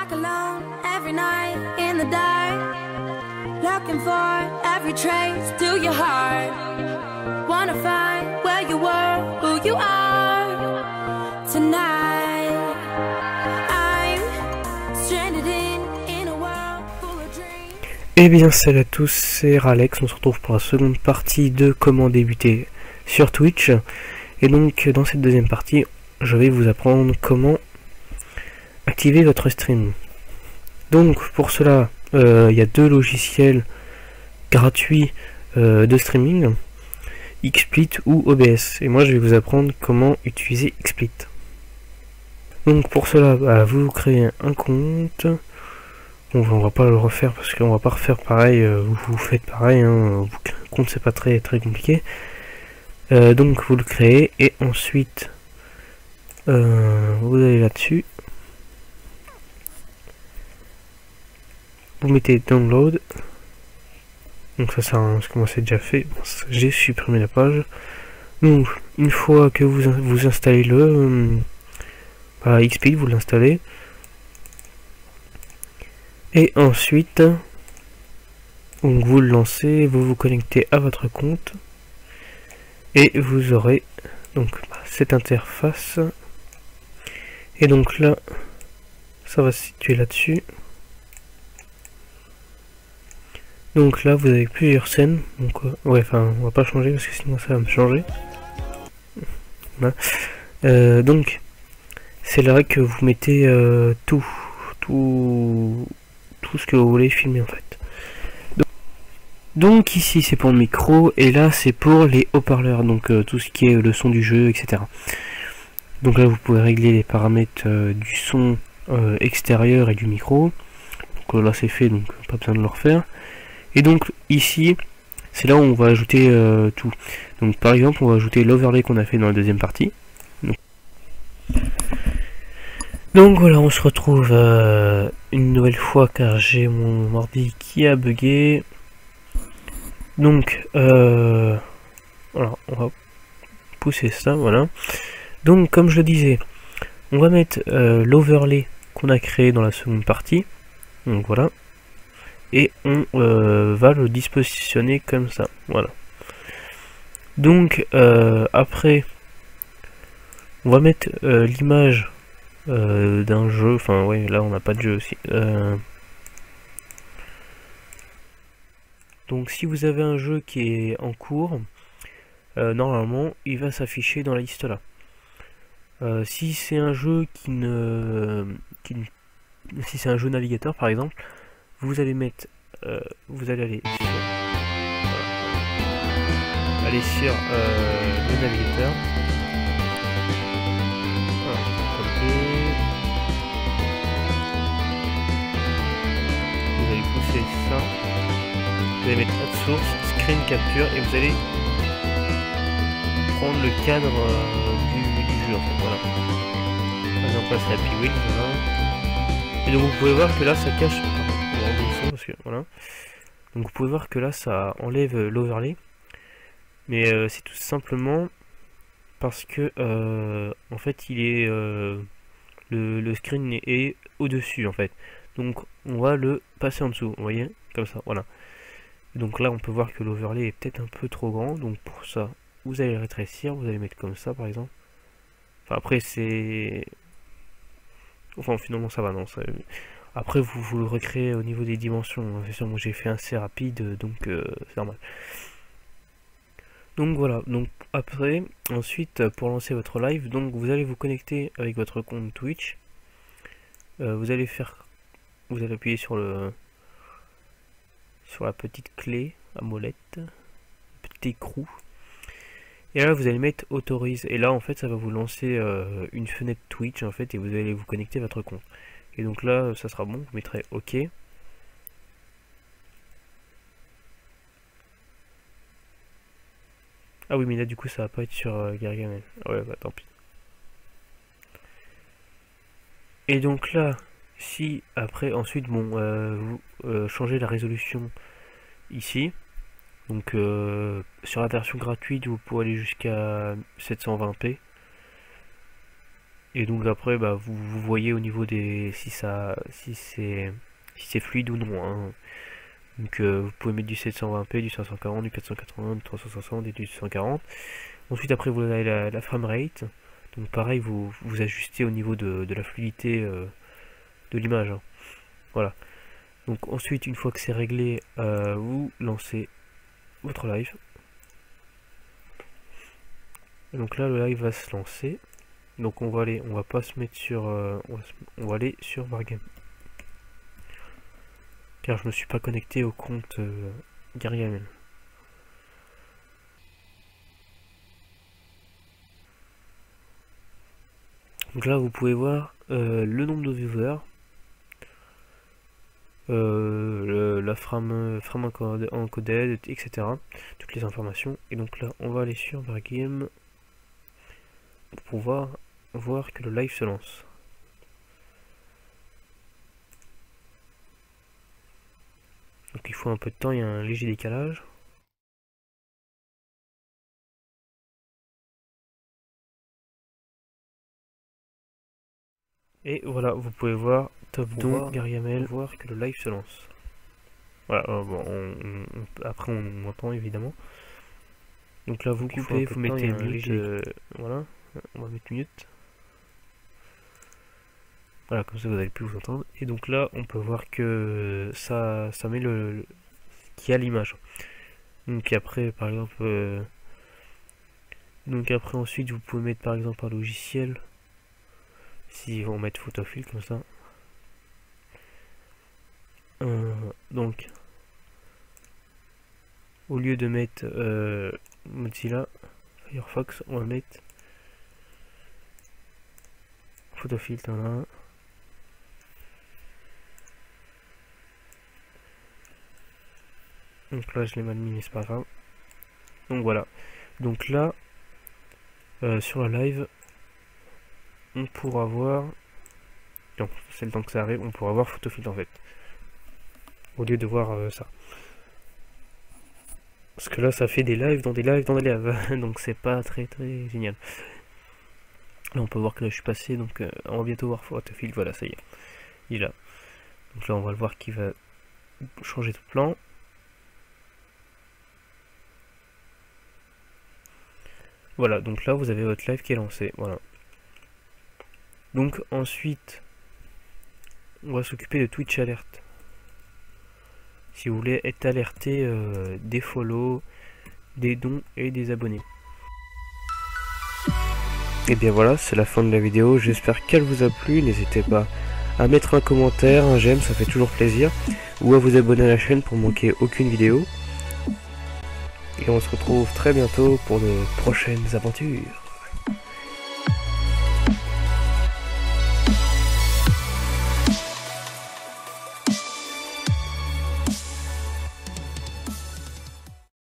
back alone every night in the dark, looking for every trace to your heart. Wanna find where you were, who you are tonight. I'm stranded in a world full of dreams. Eh bien salut à tous, c'est Ralex, on se retrouve pour la seconde partie de comment débuter sur Twitch. Et donc dans cette deuxième partie, je vais vous apprendre comment activer votre stream. Donc pour cela, il y a deux logiciels gratuits de streaming, XSplit ou OBS. Et moi je vais vous apprendre comment utiliser XSplit. Donc pour cela, vous créez un compte. Bon, on va pas le refaire parce qu'on va pas refaire pareil, vous faites pareil, hein, vous créez un compte, c'est pas très compliqué. Donc vous le créez et ensuite vous allez là-dessus, vous mettez download. Donc ça sert à rien parce que moi c'est déjà fait, j'ai supprimé la page. Donc une fois que vous installez le XSplit, vous l'installez et ensuite donc vous le lancez, vous vous connectez à votre compte et vous aurez donc cette interface. Et donc là ça va se situer là-dessus. Donc là vous avez plusieurs scènes, donc ouais, enfin on va pas changer parce que sinon ça va me changer. Voilà. Donc c'est là que vous mettez tout ce que vous voulez filmer en fait. Donc ici c'est pour le micro et là c'est pour les haut-parleurs, donc tout ce qui est le son du jeu, etc. Donc là vous pouvez régler les paramètres du son extérieur et du micro. Donc là c'est fait, donc pas besoin de le refaire. Et donc ici c'est là où on va ajouter tout. Donc par exemple on va ajouter l'overlay qu'on a fait dans la deuxième partie. Donc voilà, on se retrouve une nouvelle fois car j'ai mon ordi qui a bugué. Donc voilà, on va pousser ça, voilà. Donc comme je le disais, on va mettre l'overlay qu'on a créé dans la seconde partie. Donc voilà. Et on va le dispositionner comme ça, voilà. Donc après on va mettre l'image d'un jeu, enfin ouais, là on n'a pas de jeu aussi. Donc si vous avez un jeu qui est en cours, normalement il va s'afficher dans la liste là. Si c'est un jeu si c'est un jeu navigateur par exemple, vous allez mettre vous allez aller sur, voilà, aller sur le navigateur. Voilà, vous allez pousser ça, vous allez mettre Add Source, Screen Capture et vous allez prendre le cadre du jeu en fait, voilà. Par exemple là c'est Happy Wheel, voilà. Et donc vous pouvez voir que là ça cache, parce que, voilà. Donc vous pouvez voir que là ça enlève l'overlay, mais c'est tout simplement parce que en fait il est le screen est au-dessus en fait. Donc on va le passer en dessous, vous voyez, comme ça, voilà. Et donc là on peut voir que l'overlay est peut-être un peu trop grand, donc pour ça vous allez le rétrécir, vous allez mettre comme ça par exemple. Enfin après c'est... Enfin finalement ça va, non, ça... Après vous le recréez au niveau des dimensions, c'est sûr, moi j'ai fait assez rapide, donc c'est normal. Donc voilà, donc après, ensuite pour lancer votre live, donc vous allez vous connecter avec votre compte Twitch. Vous allez appuyer sur la petite clé à molette, petit écrou. Et là vous allez mettre autorise, et là en fait ça va vous lancer une fenêtre Twitch en fait, et vous allez vous connecter à votre compte. Et donc là ça sera bon, vous mettrez OK. Ah oui mais là du coup ça va pas être sur Gargamel. Ouais bah tant pis. Et donc là, si après ensuite bon vous changez la résolution ici. Donc sur la version gratuite vous pouvez aller jusqu'à 720p. Et donc après bah, vous voyez au niveau des si c'est fluide ou non, hein. Donc vous pouvez mettre du 720p, du 540, du 480, du 360 et du 140. Ensuite après vous avez la framerate. Donc pareil vous ajustez au niveau de la fluidité de l'image, hein. Voilà. Donc ensuite une fois que c'est réglé, vous lancez votre live. Et donc là le live va se lancer. Donc on va pas se mettre sur on va aller sur Wargame. Car je me suis pas connecté au compte Gargamel. Donc là vous pouvez voir le nombre de viewers, la frame encoded, etc. Toutes les informations. Et donc là on va aller sur Wargame pour pouvoir voir que le live se lance. Donc il faut un peu de temps, il y a un léger décalage. Et voilà, vous pouvez voir Top Don Gargamel, voir que le live se lance. Voilà, bon, après on m'entend évidemment. Donc là vous coupez, vous mettez mute, voilà, on va mettre mute. Voilà, comme ça vous n'allez plus vous entendre. Et donc là on peut voir que ça met qui a l'image. Donc après par exemple donc après ensuite vous pouvez mettre par exemple un logiciel. Si on met Photofill comme ça. Donc au lieu de mettre Mozilla Firefox, on va mettre Photofill. Donc là je l'ai mal mis mais c'est pas grave. Donc voilà. Donc là sur la live on pourra voir. Non, c'est le temps que ça arrive, on pourra voir Photofill en fait. Au lieu de voir ça. Parce que là ça fait des lives dans des lives dans des lives. Donc c'est pas très génial. Là on peut voir que là je suis passé, donc on va bientôt voir Photofill, voilà ça y est. Il est là. Donc là on va le voir qui va changer de plan. Voilà, donc là vous avez votre live qui est lancé, voilà. Donc ensuite, on va s'occuper de Twitch Alert. Si vous voulez être alerté des follow, des dons et des abonnés. Et bien voilà, c'est la fin de la vidéo. J'espère qu'elle vous a plu. N'hésitez pas à mettre un commentaire, un j'aime, ça fait toujours plaisir. Ou à vous abonner à la chaîne pour manquer aucune vidéo. Et on se retrouve très bientôt pour de prochaines aventures.